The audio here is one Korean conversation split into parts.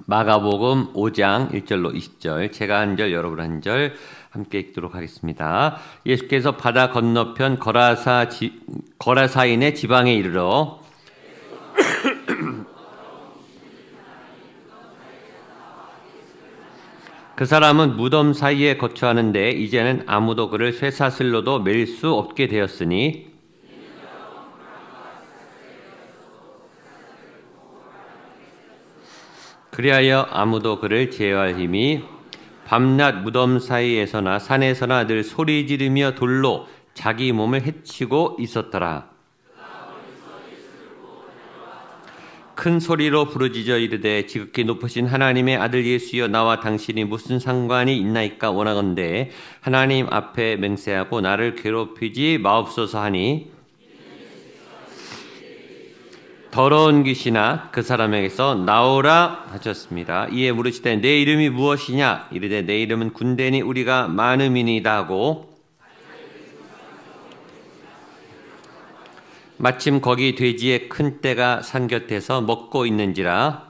마가복음 5장 1절로 20절, 제가 한 절, 여러분 한 절 함께 읽도록 하겠습니다. 예수께서 바다 건너편 거라사인의 지방에 이르러 그 사람은 무덤 사이에 거처하는데 이제는 아무도 그를 쇠사슬로도 맬 수 없게 되었으니 그리하여 아무도 그를 제어할 힘이 밤낮 무덤 사이에서나 산에서나 늘 소리 지르며 돌로 자기 몸을 해치고 있었더라. 큰 소리로 부르짖어 이르되 지극히 높으신 하나님의 아들 예수여, 나와 당신이 무슨 상관이 있나이까? 원하건대 하나님 앞에 맹세하고 나를 괴롭히지 마옵소서 하니, 더러운 귀신아 그 사람에게서 나오라 하셨습니다. 이에 물으시되 내 이름이 무엇이냐? 이르되 내 이름은 군대니 우리가 많음이니이다 하고, 마침 거기 돼지의 큰 떼가 산 곁에서 먹고 있는지라.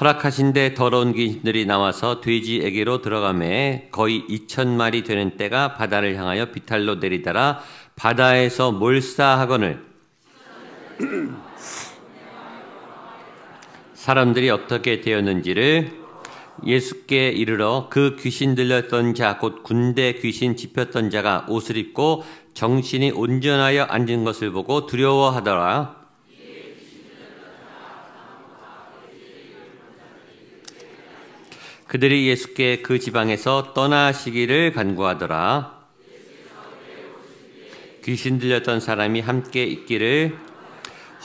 허락하신데 더러운 귀신들이 나와서 돼지에게로 들어가매 거의 2,000마리 되는 떼가 바다를 향하여 비탈로 내리더라. 바다에서 몰사하거늘 사람들이 어떻게 되었는지를 예수께 이르러 그 귀신 들렸던 자 곧 군대 귀신 짚혔던 자가 옷을 입고 정신이 온전하여 앉은 것을 보고 두려워하더라. 그들이 예수께 그 지방에서 떠나시기를 간구하더라. 귀신 들렸던 사람이 함께 있기를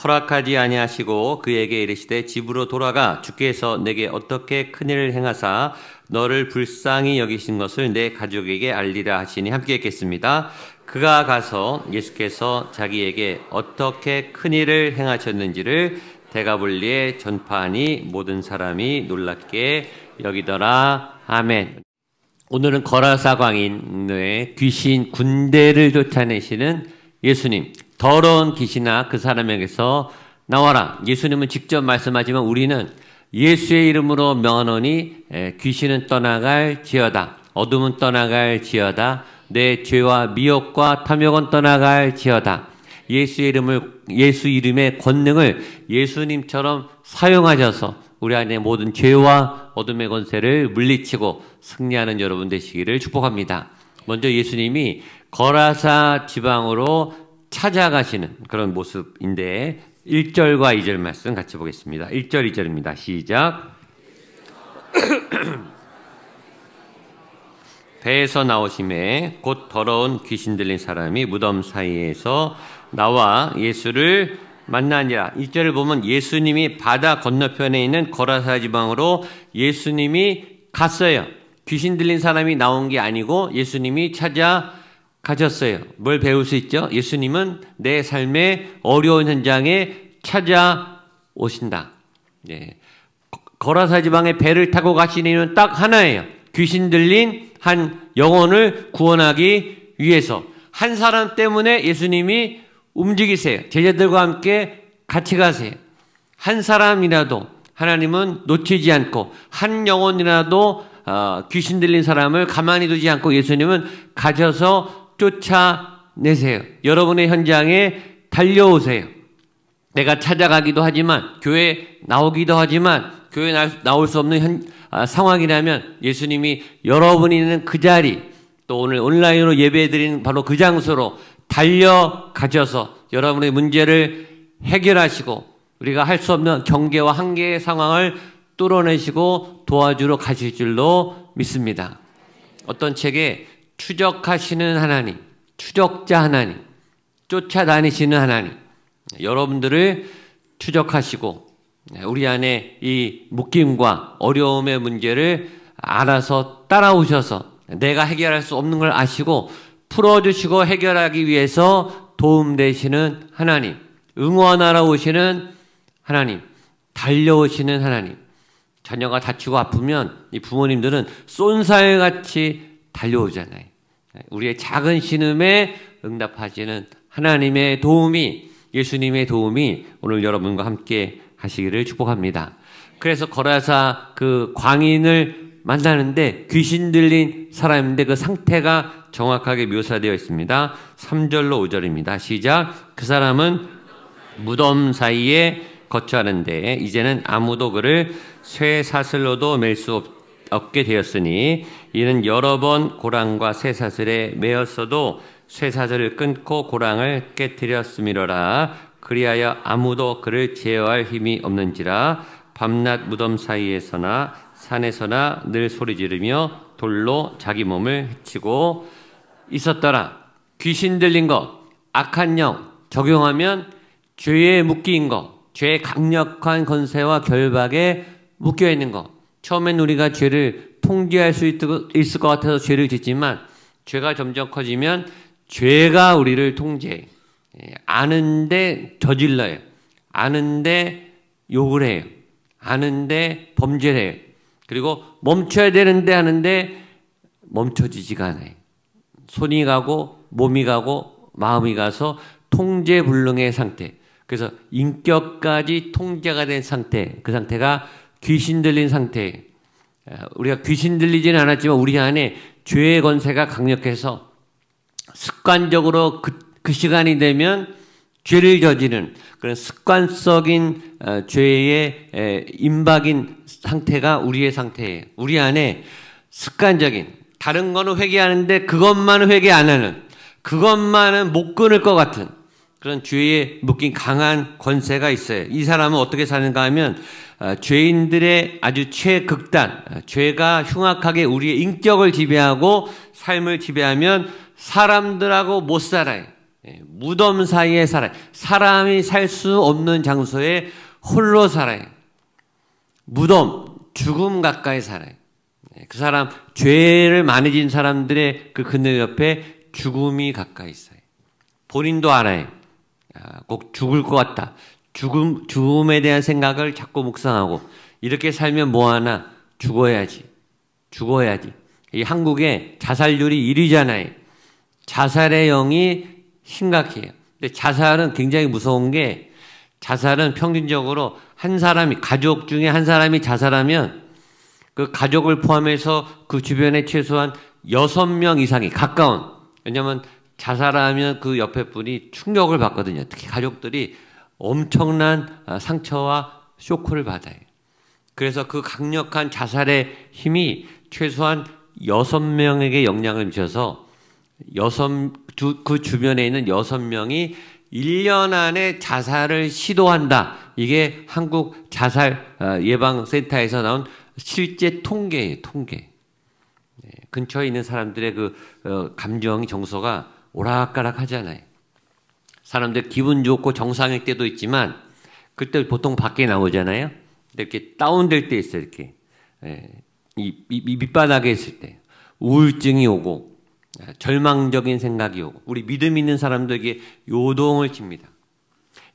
허락하지 아니하시고 그에게 이르시되 집으로 돌아가 주께서 내게 어떻게 큰일을 행하사 너를 불쌍히 여기신 것을 내 가족에게 알리라 하시니 함께 읽겠습니다. 그가 가서 예수께서 자기에게 어떻게 큰일을 행하셨는지를 데가볼리에 전파하니 모든 사람이 놀랍게 여기더라. 아멘. 오늘은 거라사 광인의 귀신 군대를 쫓아내시는 예수님, 더러운 귀신아 그 사람에게서 나와라. 예수님은 직접 말씀하지만 우리는 예수의 이름으로 명하노니 귀신은 떠나갈지어다. 어둠은 떠나갈지어다. 내 죄와 미혹과 탐욕은 떠나갈지어다. 예수 이름의 권능을 예수님처럼 사용하셔서 우리 안에 모든 죄와 어둠의 권세를 물리치고 승리하는 여러분 되시기를 축복합니다. 먼저 예수님이 거라사 지방으로 찾아가시는 그런 모습인데 1절과 2절 말씀 같이 보겠습니다. 1절, 2절입니다. 시작. 배에서 나오심에 곧 더러운 귀신 들린 사람이 무덤 사이에서 나와 예수를 만나니라. 1절을 보면 예수님이 바다 건너편에 있는 거라사 지방으로 예수님이 갔어요. 귀신 들린 사람이 나온 게 아니고 예수님이 찾아가셨어요. 뭘 배울 수 있죠? 예수님은 내 삶의 어려운 현장에 찾아오신다. 네. 거라사 지방에 배를 타고 가신 이유는 딱 하나예요. 귀신 들린 한 영혼을 구원하기 위해서. 한 사람 때문에 예수님이 움직이세요. 제자들과 함께 같이 가세요. 한 사람이라도 하나님은 놓치지 않고 한 영혼이라도 귀신 들린 사람을 가만히 두지 않고 예수님은 가셔서 쫓아내세요. 여러분의 현장에 달려오세요. 내가 찾아가기도 하지만 교회 나오기도 하지만 교회 나올 수 없는 상황이라면 예수님이 여러분이 있는 그 자리, 또 오늘 온라인으로 예배드리는 바로 그 장소로 달려가셔서 여러분의 문제를 해결하시고 우리가 할 수 없는 경계와 한계의 상황을 뚫어내시고 도와주러 가실 줄로 믿습니다. 어떤 책에 추적하시는 하나님, 추적자 하나님, 쫓아다니시는 하나님, 여러분들을 추적하시고 우리 안에 이 묶임과 어려움의 문제를 알아서 따라오셔서 내가 해결할 수 없는 걸 아시고 풀어주시고 해결하기 위해서 도움되시는 하나님, 응원하러 오시는 하나님, 달려오시는 하나님. 자녀가 다치고 아프면 이 부모님들은 쏜살같이 달려오잖아요. 우리의 작은 신음에 응답하시는 하나님의 도움이 예수님의 도움이 오늘 여러분과 함께 하시기를 축복합니다. 그래서 거라사 그 광인을 만나는데 귀신 들린 사람인데 그 상태가 정확하게 묘사되어 있습니다. 3절로 5절입니다. 시작. 그 사람은 무덤 사이에 거처하는데 이제는 아무도 그를 쇠사슬로도 맬 수 없게 되었으니 이는 여러 번 고랑과 쇠사슬에 매었어도 쇠사슬을 끊고 고랑을 깨뜨렸음이로라. 그리하여 아무도 그를 제어할 힘이 없는지라. 밤낮 무덤 사이에서나 산에서나 늘 소리 지르며 돌로 자기 몸을 해치고 있었더라. 귀신 들린 것, 악한 영 적용하면 죄에 묶인 것, 죄의 강력한 권세와 결박에 묶여 있는 것. 처음엔 우리가 죄를 통제할 수 있을 것 같아서 죄를 짓지만 죄가 점점 커지면 죄가 우리를 통제해. 아는데 저질러요. 아는데 욕을 해요. 아는데 범죄를 해요. 그리고 멈춰야 되는데 하는데 멈춰지지가 않아요. 손이 가고 몸이 가고 마음이 가서 통제불능의 상태. 그래서 인격까지 통제가 된 상태. 그 상태가 귀신 들린 상태. 우리가 귀신 들리지는 않았지만 우리 안에 죄의 권세가 강력해서 습관적으로 그 시간이 되면 죄를 저지르는 그런 습관적인 죄의 임박인 상태가 우리의 상태예요. 우리 안에 습관적인 다른 거는 회개하는데 그것만은 회개 안 하는 그것만은 못 끊을 것 같은 그런 죄에 묶인 강한 권세가 있어요. 이 사람은 어떻게 사는가 하면 죄인들의 아주 최극단 죄가 흉악하게 우리의 인격을 지배하고 삶을 지배하면 사람들하고 못 살아요. 무덤 사이에 살아요. 사람이 살 수 없는 장소에 홀로 살아요. 무덤, 죽음 가까이 살아요. 그 사람, 죄를 많이 진 사람들의 그 그늘 옆에 죽음이 가까이 있어요. 본인도 알아요. 꼭 죽을 것 같다. 죽음에 대한 생각을 자꾸 묵상하고 이렇게 살면 뭐하나 죽어야지. 이 한국에 자살률이 1위잖아요. 자살의 영이 심각해요. 근데 자살은 굉장히 무서운 게 자살은 평균적으로 한 사람이 가족 중에 한 사람이 자살하면 그 가족을 포함해서 그 주변에 최소한 6명 이상이 가까운 왜냐하면 자살하면 그 옆에 분이 충격을 받거든요. 특히 가족들이 엄청난 상처와 쇼크를 받아요. 그래서 그 강력한 자살의 힘이 최소한 6명에게 영향을 미쳐서 그 주변에 있는 6명이 1년 안에 자살을 시도한다. 이게 한국 자살 예방센터에서 나온 실제 통계예요. 통계. 근처에 있는 사람들의 그 감정이 정서가 오락가락 하잖아요. 사람들 기분 좋고 정상일 때도 있지만 그때 보통 밖에 나오잖아요. 이렇게 다운될 때 있어요. 이렇게 이 밑바닥에 있을 때 우울증이 오고 절망적인 생각이 오고 우리 믿음 있는 사람들에게 요동을 칩니다.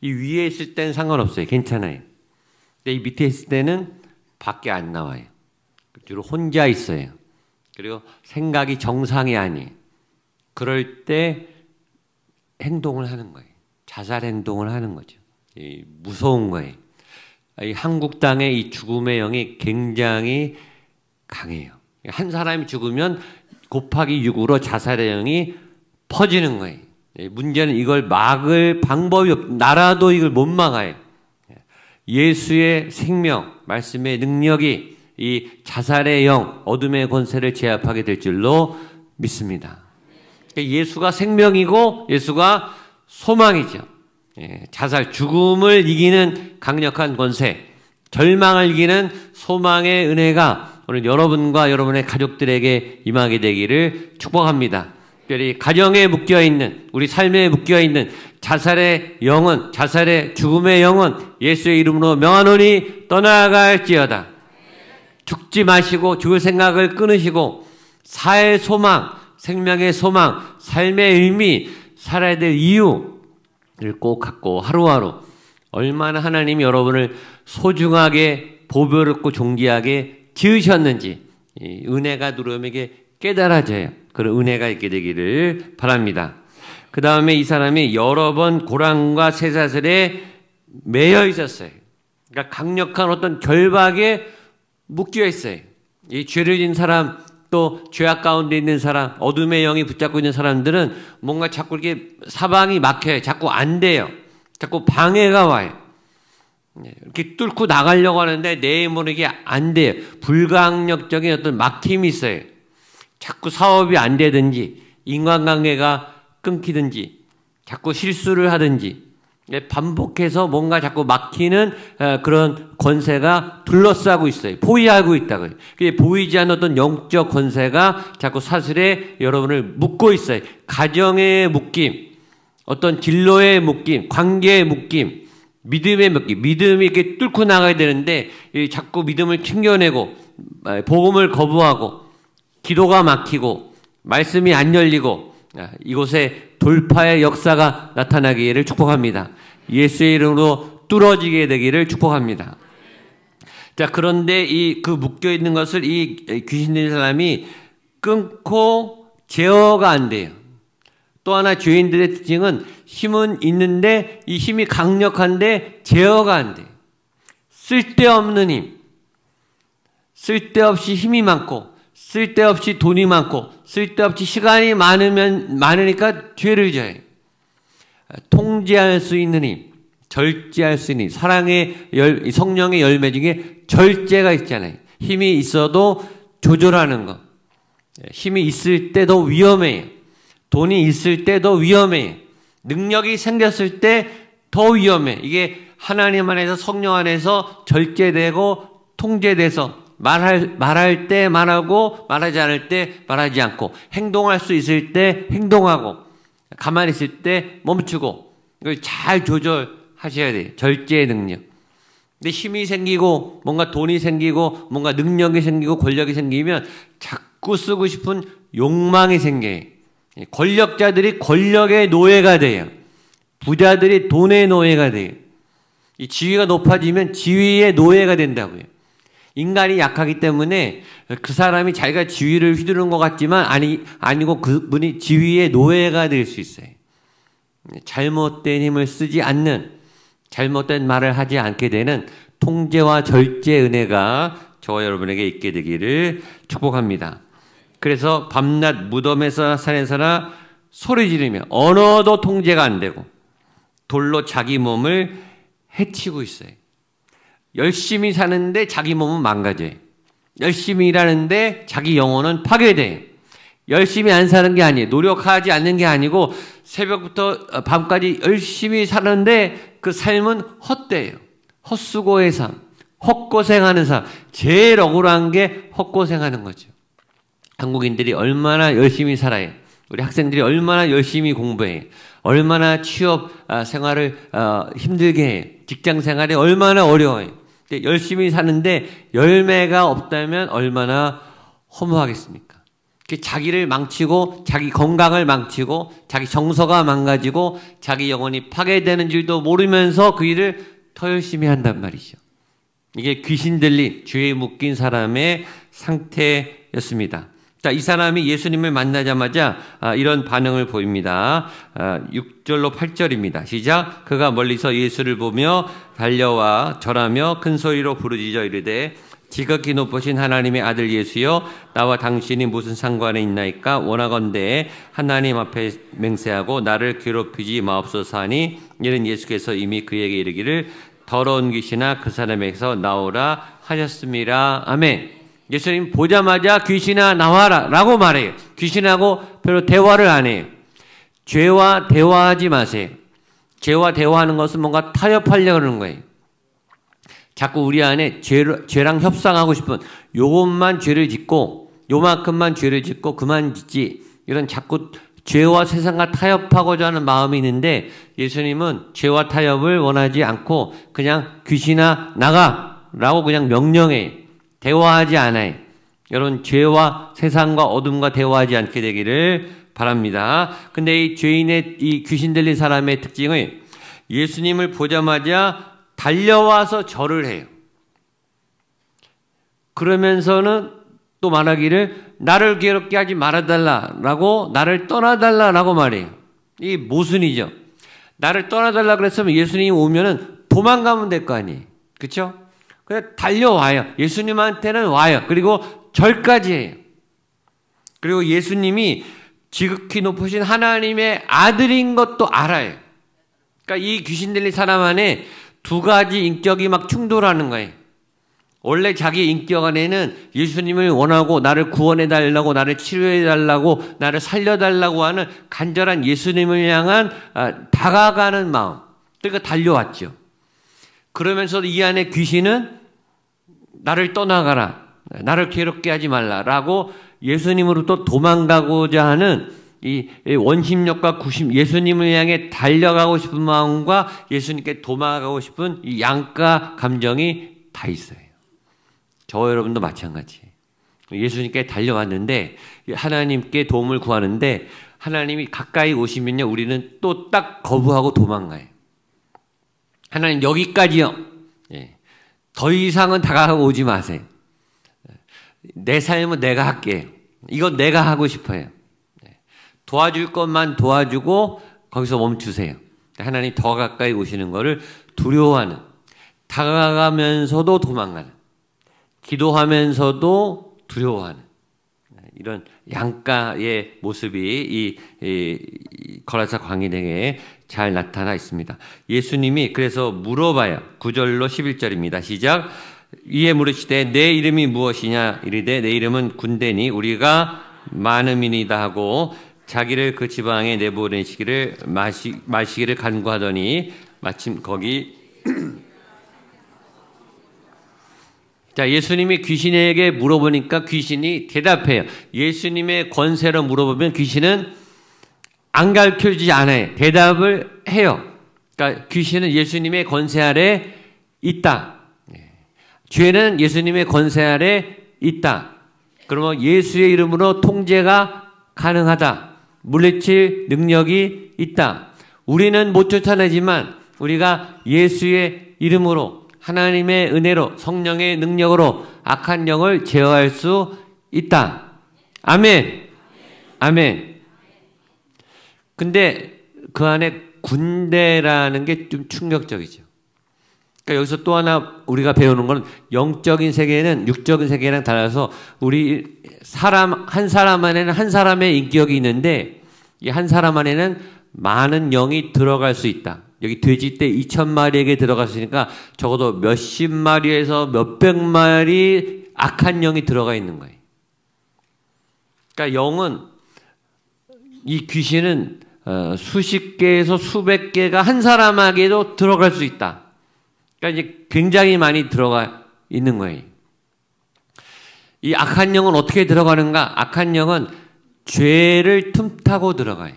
이 위에 있을 때는 상관없어요. 괜찮아요. 근데 이 밑에 있을 때는 밖에 안 나와요. 주로 혼자 있어요. 그리고 생각이 정상이 아니에요. 그럴 때 행동을 하는 거예요. 자살 행동을 하는 거죠. 무서운 거예요. 이 한국 땅의 이 죽음의 영이 굉장히 강해요. 한 사람이 죽으면 곱하기 6으로 자살의 영이 퍼지는 거예요. 문제는 이걸 막을 방법이 나라도 이걸 못 막아요. 예수의 생명, 말씀의 능력이 이 자살의 영, 어둠의 권세를 제압하게 될 줄로 믿습니다. 예수가 생명이고 예수가 소망이죠. 자살, 죽음을 이기는 강력한 권세, 절망을 이기는 소망의 은혜가 오늘 여러분과 여러분의 가족들에게 임하게 되기를 축복합니다. 특별히 가정에 묶여있는 우리 삶에 묶여있는 자살의 영은 자살의 죽음의 영은 예수의 이름으로 명하노니 떠나갈지어다. 죽지 마시고 죽을 생각을 끊으시고 사의 소망, 생명의 소망, 삶의 의미, 살아야 될 이유를 꼭 갖고 하루하루 얼마나 하나님이 여러분을 소중하게 보배롭고 존귀하게 지으셨는지 이 은혜가 누구에게 깨달아져요. 그런 은혜가 있게 되기를 바랍니다. 그 다음에 이 사람이 여러 번 고랑과 쇠사슬에 매여 있었어요. 그러니까 강력한 어떤 결박에 묶여 있어요. 이 죄를 지은 사람, 또 죄악 가운데 있는 사람, 어둠의 영이 붙잡고 있는 사람들은 뭔가 자꾸 이렇게 사방이 막혀요. 자꾸 안 돼요. 자꾸 방해가 와요. 이렇게 뚫고 나가려고 하는데 내 모르게 안 돼요. 불가항력적인 어떤 막힘이 있어요. 자꾸 사업이 안 되든지, 인간관계가 끊기든지, 자꾸 실수를 하든지, 반복해서 뭔가 자꾸 막히는 그런 권세가 둘러싸고 있어요. 포위하고 있다고요. 보이지 않는 어떤 영적 권세가 자꾸 사슬에 여러분을 묶고 있어요. 가정의 묶임, 어떤 진로의 묶임, 관계의 묶임, 믿음의 묶임. 믿음이 이렇게 뚫고 나가야 되는데 자꾸 믿음을 튕겨내고 복음을 거부하고 기도가 막히고 말씀이 안 열리고 이곳에 돌파의 역사가 나타나기를 축복합니다. 예수의 이름으로 뚫어지게 되기를 축복합니다. 자, 그런데 그 묶여 있는 것을 이 귀신 들린 사람이 끊고 제어가 안 돼요. 또 하나 죄인들의 특징은 힘은 있는데 이 힘이 강력한데 제어가 안 돼요. 쓸데없는 힘, 쓸데없이 힘이 많고 쓸데없이 돈이 많고 쓸데없이 시간이 많으니까 죄를 져요. 통제할 수 있는 힘, 절제할 수 있는 힘, 사랑의 성령의 열매 중에 절제가 있잖아요. 힘이 있어도 조절하는 것. 힘이 있을 때 더 위험해요. 돈이 있을 때 더 위험해요. 능력이 생겼을 때 더 위험해. 이게 하나님 안에서 성령 안에서 절제되고 통제돼서 말할 때 말하고 말하지 않을 때 말하지 않고 행동할 수 있을 때 행동하고 가만히 있을 때 멈추고 이걸 잘 조절하셔야 돼요. 절제의 능력. 근데 힘이 생기고 뭔가 돈이 생기고 뭔가 능력이 생기고 권력이 생기면 자꾸 쓰고 싶은 욕망이 생겨요. 권력자들이 권력의 노예가 돼요. 부자들이 돈의 노예가 돼요. 이 지위가 높아지면 지위의 노예가 된다고요. 인간이 약하기 때문에 그 사람이 자기가 지위를 휘두르는 것 같지만 아니고 그분이 지위의 노예가 될 수 있어요. 잘못된 힘을 쓰지 않는, 잘못된 말을 하지 않게 되는 통제와 절제 은혜가 저와 여러분에게 있게 되기를 축복합니다. 그래서 밤낮 무덤에서 사는 소리 지르며 언어도 통제가 안 되고 돌로 자기 몸을 해치고 있어요. 열심히 사는데 자기 몸은 망가져요. 열심히 일하는데 자기 영혼은 파괴돼요. 열심히 안 사는 게 아니에요. 노력하지 않는 게 아니고 새벽부터 밤까지 열심히 사는데 그 삶은 헛되요. 헛수고의 삶, 헛고생하는 삶. 제일 억울한 게 헛고생하는 거죠. 한국인들이 얼마나 열심히 살아요. 우리 학생들이 얼마나 열심히 공부해요. 얼마나 취업 생활을 힘들게 해요. 직장 생활이 얼마나 어려워요. 열심히 사는데 열매가 없다면 얼마나 허무하겠습니까? 자기를 망치고 자기 건강을 망치고 자기 정서가 망가지고 자기 영혼이 파괴되는 줄도 모르면서 그 일을 더 열심히 한단 말이죠. 이게 귀신 들린 죄에 묶인 사람의 상태였습니다. 자, 이 사람이 예수님을 만나자마자 이런 반응을 보입니다. 6절로 8절입니다. 시작. 그가 멀리서 예수를 보며 달려와 절하며 큰 소리로 부르짖어 이르되 지극히 높으신 하나님의 아들 예수여, 나와 당신이 무슨 상관이 있나이까? 원하건대 하나님 앞에 맹세하고 나를 괴롭히지 마옵소서 하니, 이는 예수께서 이미 그에게 이르기를 더러운 귀신아 그 사람에게서 나오라 하셨습니다. 아멘. 예수님 보자마자 귀신아 나와라 라고 말해요. 귀신하고 별로 대화를 안 해요. 죄와 대화하지 마세요. 죄와 대화하는 것은 뭔가 타협하려고 하는 거예요. 자꾸 우리 안에 죄랑 협상하고 싶은, 요것만 죄를 짓고 요만큼만 죄를 짓고 그만 짓지, 이런 자꾸 죄와 세상과 타협하고자 하는 마음이 있는데, 예수님은 죄와 타협을 원하지 않고 그냥 귀신아 나가 라고 그냥 명령해요. 대화하지 않아요. 여러분, 죄와 세상과 어둠과 대화하지 않게 되기를 바랍니다. 근데 이 죄인의, 이 귀신 들린 사람의 특징은 예수님을 보자마자 달려와서 절을 해요. 그러면서는 또 말하기를 나를 괴롭게 하지 말아달라라고, 나를 떠나달라라고 말해요. 이 모순이죠. 나를 떠나달라 그랬으면 예수님이 오면은 도망가면 될 거 아니에요. 그렇죠? 그냥 달려와요. 예수님한테는 와요. 그리고 절까지 해요. 그리고 예수님이 지극히 높으신 하나님의 아들인 것도 알아요. 그러니까 이 귀신 들린 사람 안에 두 가지 인격이 막 충돌하는 거예요. 원래 자기 인격 안에는 예수님을 원하고 나를 구원해 달라고, 나를 치료해 달라고, 나를 살려 달라고 하는 간절한 예수님을 향한 다가가는 마음. 그러니까 달려왔죠. 그러면서도 이 안에 귀신은 나를 떠나가라, 나를 괴롭게 하지 말라라고 예수님으로부터 도망가고자 하는 이 원심력과 구심, 예수님을 향해 달려가고 싶은 마음과 예수님께 도망가고 싶은 이 양가 감정이 다 있어요. 저 여러분도 마찬가지예요. 예수님께 달려왔는데 하나님께 도움을 구하는데 하나님이 가까이 오시면요, 우리는 또 딱 거부하고 도망가요. 하나님 여기까지요. 더 이상은 다가가고 오지 마세요. 내 삶은 내가 할게요. 이건 내가 하고 싶어요. 도와줄 것만 도와주고 거기서 멈추세요. 하나님 더 가까이 오시는 것을 두려워하는, 다가가면서도 도망가는, 기도하면서도 두려워하는 이런 양가의 모습이 이 거라사 광인에게 잘 나타나 있습니다. 예수님이 그래서 물어봐요. 9절로 11절입니다. 시작. 이에 물으시되 내 이름이 무엇이냐 이르되 내 이름은 군대니 우리가 많음이니이다 하고 자기를 그 지방에 내보내시기를 마시기를 간구하더니 마침 거기 자, 예수님이 귀신에게 물어보니까 귀신이 대답해요. 예수님의 권세로 물어보면 귀신은 안 가르쳐주지 않아요. 대답을 해요. 그러니까 귀신은 예수님의 권세 아래 있다. 죄는 예수님의 권세 아래 있다. 그러면 예수의 이름으로 통제가 가능하다. 물리칠 능력이 있다. 우리는 못 쫓아내지만 우리가 예수의 이름으로, 하나님의 은혜로, 성령의 능력으로 악한 영을 제어할 수 있다. 아멘. 아멘. 근데 그 안에 군대라는 게 좀 충격적이죠. 그러니까 여기서 또 하나 우리가 배우는 건 영적인 세계는 육적인 세계랑 달라서 우리 사람 한 사람 안에는 한 사람의 인격이 있는데 이 한 사람 안에는 많은 영이 들어갈 수 있다. 여기 돼지떼 2,000마리에게 들어갔으니까 적어도 몇십 마리에서 몇백 마리 악한 영이 들어가 있는 거예요. 그러니까 영은, 이 귀신은 수십 개에서 수백 개가 한 사람에게도 들어갈 수 있다. 그러니까 이제 굉장히 많이 들어가 있는 거예요. 이 악한 영은 어떻게 들어가는가? 악한 영은 죄를 틈타고 들어가요.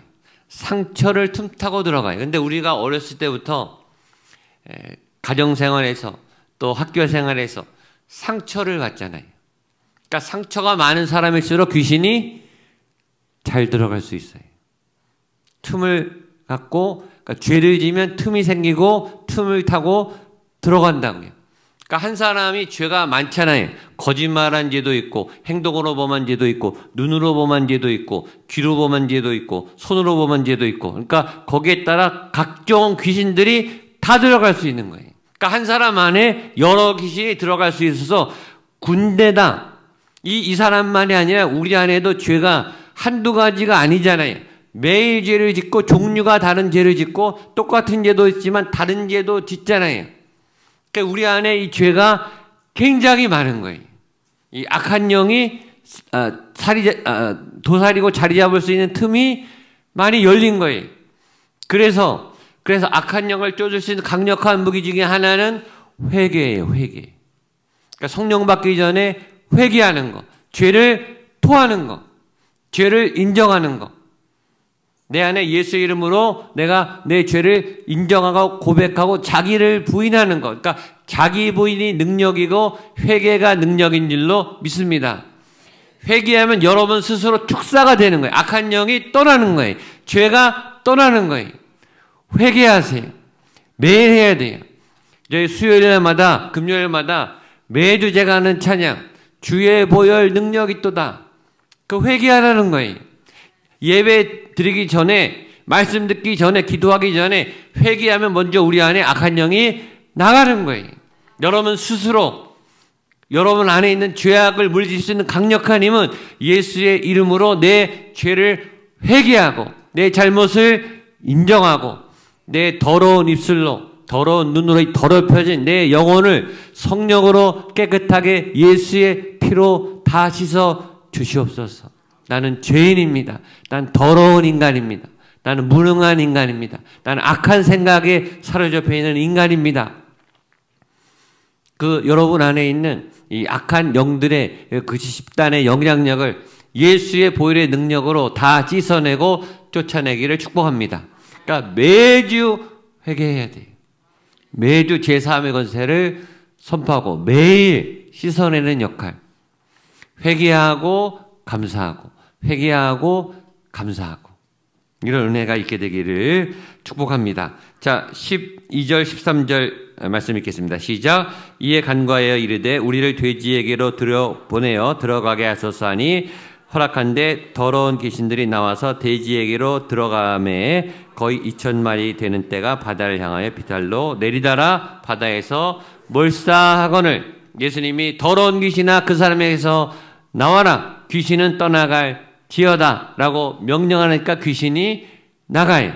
상처를 틈타고 들어가요. 근데 우리가 어렸을 때부터 가정생활에서 또 학교생활에서 상처를 받잖아요. 그러니까 상처가 많은 사람일수록 귀신이 잘 들어갈 수 있어요. 틈을 갖고, 그러니까 죄를 지면 틈이 생기고 틈을 타고 들어간다고요. 그러니까 한 사람이 죄가 많잖아요. 거짓말한 죄도 있고, 행동으로 범한 죄도 있고, 눈으로 범한 죄도 있고, 귀로 범한 죄도 있고, 손으로 범한 죄도 있고. 그러니까 거기에 따라 각종 귀신들이 다 들어갈 수 있는 거예요. 그러니까 한 사람 안에 여러 귀신이 들어갈 수 있어서 군대다. 이 사람만이 아니라 우리 안에도 죄가 한두 가지가 아니잖아요. 매일 죄를 짓고 종류가 다른 죄를 짓고 똑같은 죄도 있지만 다른 죄도 짓잖아요. 그러니까 우리 안에 이 죄가 굉장히 많은 거예요. 이 악한 영이 도사리고 자리 잡을 수 있는 틈이 많이 열린 거예요. 그래서 악한 영을 쫓을 수 있는 강력한 무기 중에 하나는 회개예요. 회개. 그러니까 성령 받기 전에 회개하는 거, 죄를 토하는 거, 죄를 인정하는 거. 내 안에 예수 이름으로 내가 내 죄를 인정하고 고백하고 자기를 부인하는 것. 그러니까 자기 부인이 능력이고 회개가 능력인 줄로 믿습니다. 회개하면 여러분 스스로 축사가 되는 거예요. 악한 영이 떠나는 거예요. 죄가 떠나는 거예요. 회개하세요. 매일 해야 돼요. 저희 수요일마다 금요일마다 매주 제가 하는 찬양, 주의 보혈 능력이 있도다. 그 회개하라는 거예요. 예배 드리기 전에 말씀 듣기 전에, 기도하기 전에 회개하면 먼저 우리 안에 악한 영이 나가는 거예요. 여러분 스스로 여러분 안에 있는 죄악을 물리칠 수 있는 강력한 힘은 예수의 이름으로 내 죄를 회개하고 내 잘못을 인정하고 내 더러운 입술로 더러운 눈으로 더럽혀진 내 영혼을 성령으로 깨끗하게 예수의 피로 다 씻어 주시옵소서. 나는 죄인입니다. 난 더러운 인간입니다. 나는 무능한 인간입니다. 나는 악한 생각에 사로잡혀 있는 인간입니다. 그 여러분 안에 있는 이 악한 영들의 그 집단의 영향력을 예수의 보혈의 능력으로 다 씻어내고 쫓아내기를 축복합니다. 그러니까 매주 회개해야 돼요. 매주 제3의 권세를 선포하고 매일 씻어내는 역할. 회개하고 감사하고 회개하고 감사하고 이런 은혜가 있게 되기를 축복합니다. 자, 12절 13절 말씀 읽겠습니다. 시작. 이에 간과하여 이르되 우리를 돼지에게로 보내어 들어가게 하소서 하니 허락한데 더러운 귀신들이 나와서 돼지에게로 들어가매 거의 2,000마리 되는 때가 바다를 향하여 비탈로 내리다라 바다에서 몰사하거늘 예수님이 더러운 귀신아 그 사람에게서 나와라 귀신은 떠나갈 지어다 라고 명령하니까 귀신이 나가요.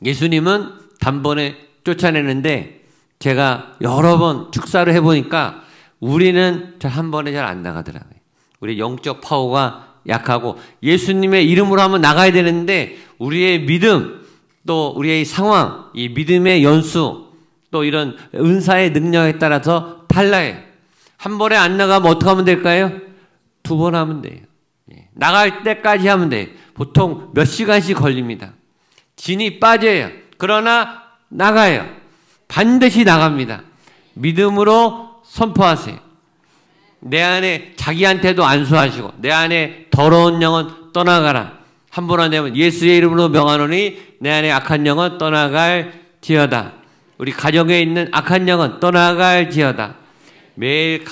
예수님은 단번에 쫓아내는데 제가 여러 번 축사를 해보니까 우리는 한 번에 잘 안 나가더라고요. 우리 영적 파워가 약하고 예수님의 이름으로 하면 나가야 되는데 우리의 믿음 또 우리의 상황 이 믿음의 연수 또 이런 은사의 능력에 따라서 달라요. 한 번에 안 나가면 어떻게 하면 될까요? 2번 하면 돼요. 나갈 때까지 하면 돼요. 보통 몇 시간씩 걸립니다. 진이 빠져요. 그러나 나가요. 반드시 나갑니다. 믿음으로 선포하세요. 내 안에 자기한테도 안수하시고 내 안에 더러운 영은 떠나가라. 한 번 안 되면 예수의 이름으로 명하노니 내 안에 악한 영은 떠나갈지어다. 우리 가정에 있는 악한 영은 떠나갈지어다. 매일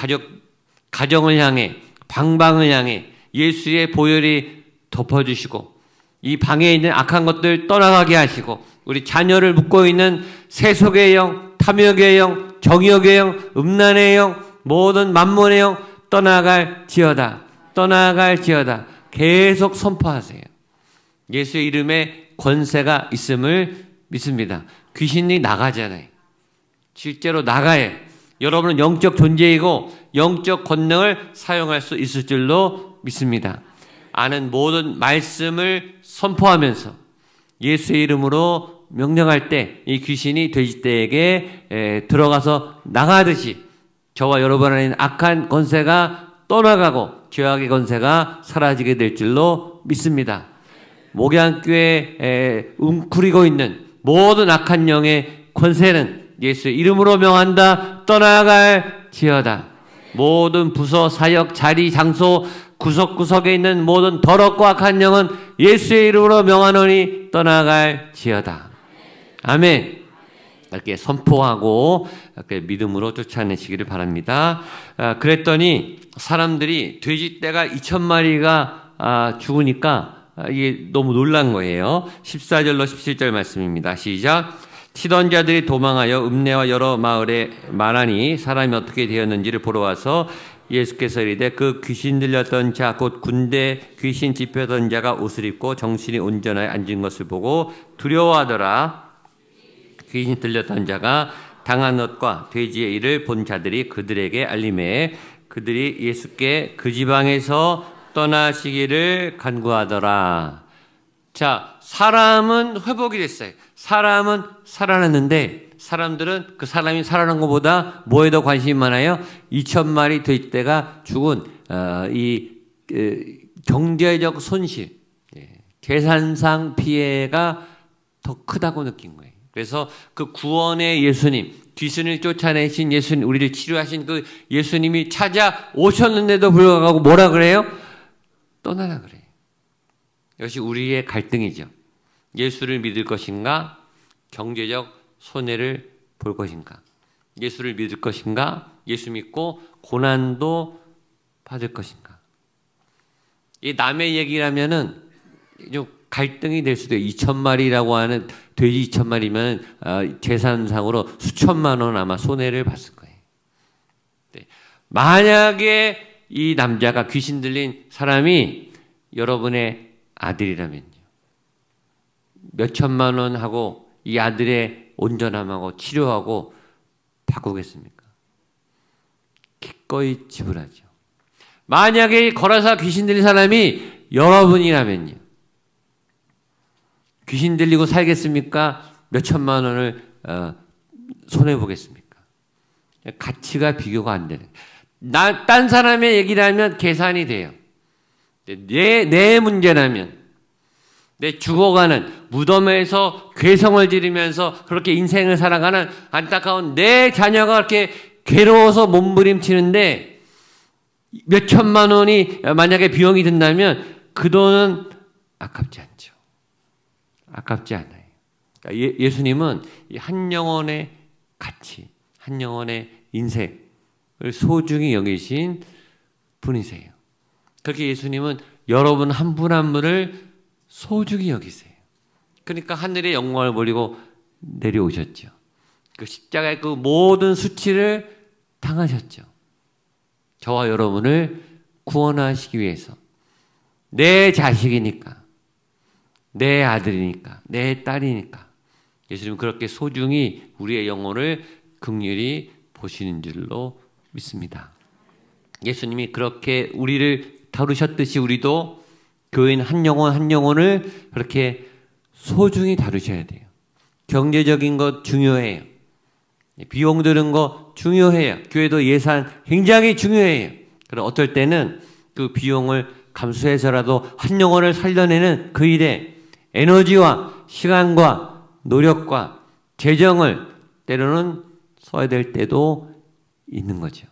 가정을 향해 방방을 향해 예수의 보혈이 덮어주시고 이 방에 있는 악한 것들 떠나가게 하시고 우리 자녀를 묶고 있는 세속의 영, 탐욕의 영, 정욕의 영, 음란의 영, 모든 만몬의 영 떠나갈지어다. 떠나갈지어다. 계속 선포하세요. 예수의 이름에 권세가 있음을 믿습니다. 귀신이 나가잖아요. 실제로 나가요. 여러분은 영적 존재이고 영적 권능을 사용할 수 있을 줄로 믿습니다. 아는 모든 말씀을 선포하면서 예수의 이름으로 명령할 때 이 귀신이 돼지떼에게 들어가서 나가듯이 저와 여러분 안에 있는 악한 권세가 떠나가고 죄악의 권세가 사라지게 될 줄로 믿습니다. 목양교회에 웅크리고 있는 모든 악한 영의 권세는 예수의 이름으로 명한다. 떠나갈지어다. 모든 부서, 사역, 자리, 장소, 구석구석에 있는 모든 더럽고 악한 영은 예수의 이름으로 명하노니 떠나갈지어다. 아멘. 이렇게 선포하고 이렇게 믿음으로 쫓아내시기를 바랍니다. 그랬더니 사람들이 돼지떼가 2,000마리가 죽으니까 이게 너무 놀란 거예요. 14절로 17절 말씀입니다. 시작. 치던 자들이 도망하여 읍내와 여러 마을에 말하니 사람이 어떻게 되었는지를 보러 와서 예수께서 이르되 그 귀신 들렸던 자 곧 군대 귀신 집혔던 자가 옷을 입고 정신이 온전하여 앉은 것을 보고 두려워하더라. 귀신 들렸던 자가 당한 것과 돼지의 일을 본 자들이 그들에게 알림해 그들이 예수께 그 지방에서 떠나시기를 간구하더라. 자, 사람은 회복이 됐어요. 사람은 살아났는데 사람들은 그 사람이 살아난 것보다 뭐에 더 관심이 많아요? 2,000마리 돼지떼가 죽은 이 경제적 손실, 재산상 피해가 더 크다고 느낀 거예요. 그래서 그 구원의 예수님, 귀신을 쫓아내신 예수님, 우리를 치료하신 그 예수님이 찾아오셨는데도 불구하고 뭐라 그래요? 떠나라 그래요. 이것이 우리의 갈등이죠. 예수를 믿을 것인가? 경제적 손해를 볼 것인가? 예수를 믿을 것인가? 예수 믿고 고난도 받을 것인가? 이 남의 얘기라면은 좀 갈등이 될 수도 있어요. 2,000마리라고 하는 돼지 2,000마리면 재산상으로 수천만 원 아마 손해를 봤을 거예요. 네. 만약에 이 남자가 귀신 들린 사람이 여러분의 아들이라면요. 몇천만 원 하고 이 아들의 온전함하고 치료하고 바꾸겠습니까? 기꺼이 지불하죠. 만약에 거라사 귀신 들린 사람이 여러분이라면요. 귀신 들리고 살겠습니까? 몇천만 원을 손해보겠습니까? 가치가 비교가 안 되는. 딴 사람의 얘기를 하면 계산이 돼요. 내 문제라면, 내 죽어가는 무덤에서 괴성을 지르면서 그렇게 인생을 살아가는 안타까운 내 자녀가 그렇게 괴로워서 몸부림치는데 몇천만 원이 만약에 비용이 든다면 그 돈은 아깝지 않죠. 아깝지 않아요. 예수님은 한 영혼의 가치, 한 영혼의 인생을 소중히 여기신 분이세요. 그렇게 예수님은 여러분 한 분 한 분을 소중히 여기세요. 그러니까 하늘의 영광을 버리고 내려오셨죠. 그 십자가의 그 모든 수치를 당하셨죠. 저와 여러분을 구원하시기 위해서. 내 자식이니까, 내 아들이니까, 내 딸이니까 예수님은 그렇게 소중히 우리의 영혼을 긍휼히 보시는 줄로 믿습니다. 예수님이 그렇게 우리를 다루셨듯이 우리도 교인 한 영혼 한 영혼을 그렇게 소중히 다루셔야 돼요. 경제적인 것 중요해요. 비용 드는 거 중요해요. 교회도 예산 굉장히 중요해요. 그럼 어떨 때는 그 비용을 감수해서라도 한 영혼을 살려내는 그 일에 에너지와 시간과 노력과 재정을 때로는 써야 될 때도 있는 거죠.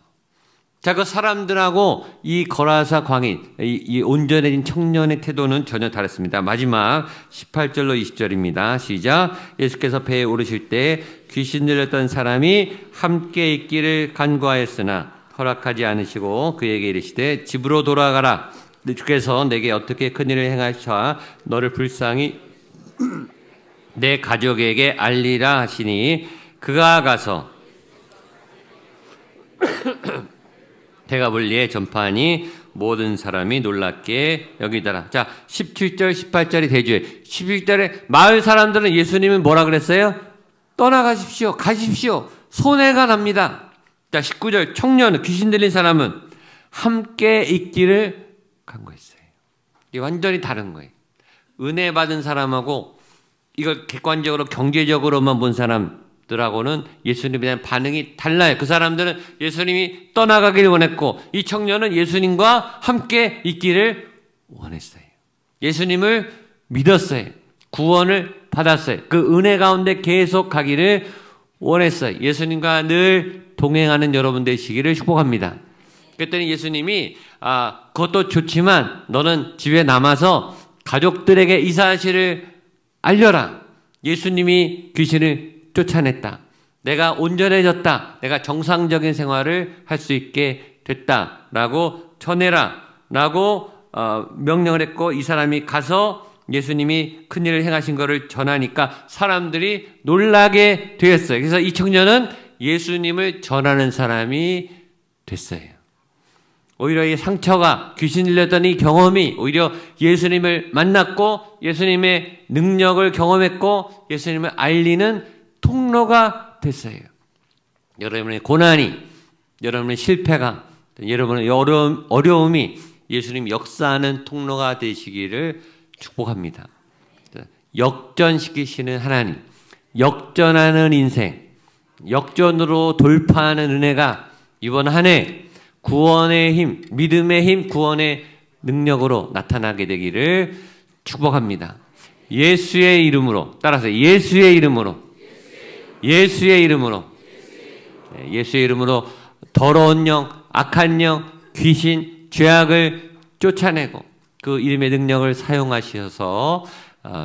자, 그 사람들하고 이 거라사 광인, 이 온전해진 청년의 태도는 전혀 다릅니다. 마지막 18절로 20절입니다. 시작. 예수께서 배에 오르실 때 귀신 들렸던 사람이 함께 있기를 간구하였으나 허락하지 않으시고 그에게 이르시되 집으로 돌아가라. 주께서 내게 어떻게 큰일을 행하사 너를 불쌍히 내 가족에게 알리라 하시니 그가 가서 대가볼리에 전파하니 모든 사람이 놀랍게 여기더라. 자, 17절, 18절이 대주에 17절에 마을 사람들은 예수님은 뭐라 그랬어요? 떠나가십시오. 가십시오. 손해가 납니다. 자, 19절 청년, 귀신 들린 사람은 함께 있기를 간구했어요. 이게 완전히 다른 거예요. 은혜 받은 사람하고 이걸 객관적으로 경제적으로만 본 사람들하고는 예수님에 대한 반응이 달라요. 그 사람들은 예수님이 떠나가기를 원했고 이 청년은 예수님과 함께 있기를 원했어요. 예수님을 믿었어요. 구원을 받았어요. 그 은혜 가운데 계속 가기를 원했어요. 예수님과 늘 동행하는 여러분 되시기를 축복합니다. 그랬더니 예수님이 그것도 좋지만 너는 집에 남아서 가족들에게 이 사실을 알려라. 예수님이 귀신을 쫓아냈다. 내가 온전해졌다. 내가 정상적인 생활을 할 수 있게 됐다라고 전해라 라고 명령을 했고 이 사람이 가서 예수님이 큰일을 행하신 것을 전하니까 사람들이 놀라게 되었어요. 그래서 이 청년은 예수님을 전하는 사람이 됐어요. 오히려 이 상처가 귀신 들렸던 이 경험이 오히려 예수님을 만났고 예수님의 능력을 경험했고 예수님을 알리는 통로가 됐어요. 여러분의 고난이, 여러분의 실패가, 여러분의 어려움이 예수님 역사하는 통로가 되시기를 축복합니다. 역전시키시는 하나님, 역전하는 인생, 역전으로 돌파하는 은혜가 이번 한 해 구원의 힘, 믿음의 힘, 구원의 능력으로 나타나게 되기를 축복합니다. 예수의 이름으로, 따라서 예수의 이름으로, 예수의 이름으로, 예수의 이름으로 더러운 영, 악한 영, 귀신, 죄악을 쫓아내고 그 이름의 능력을 사용하셔서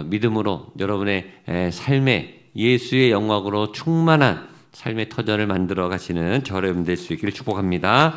믿음으로 여러분의 삶에 예수의 영광으로 충만한 삶의 터전을 만들어 가시는 저 여러분 될 수 있기를 축복합니다.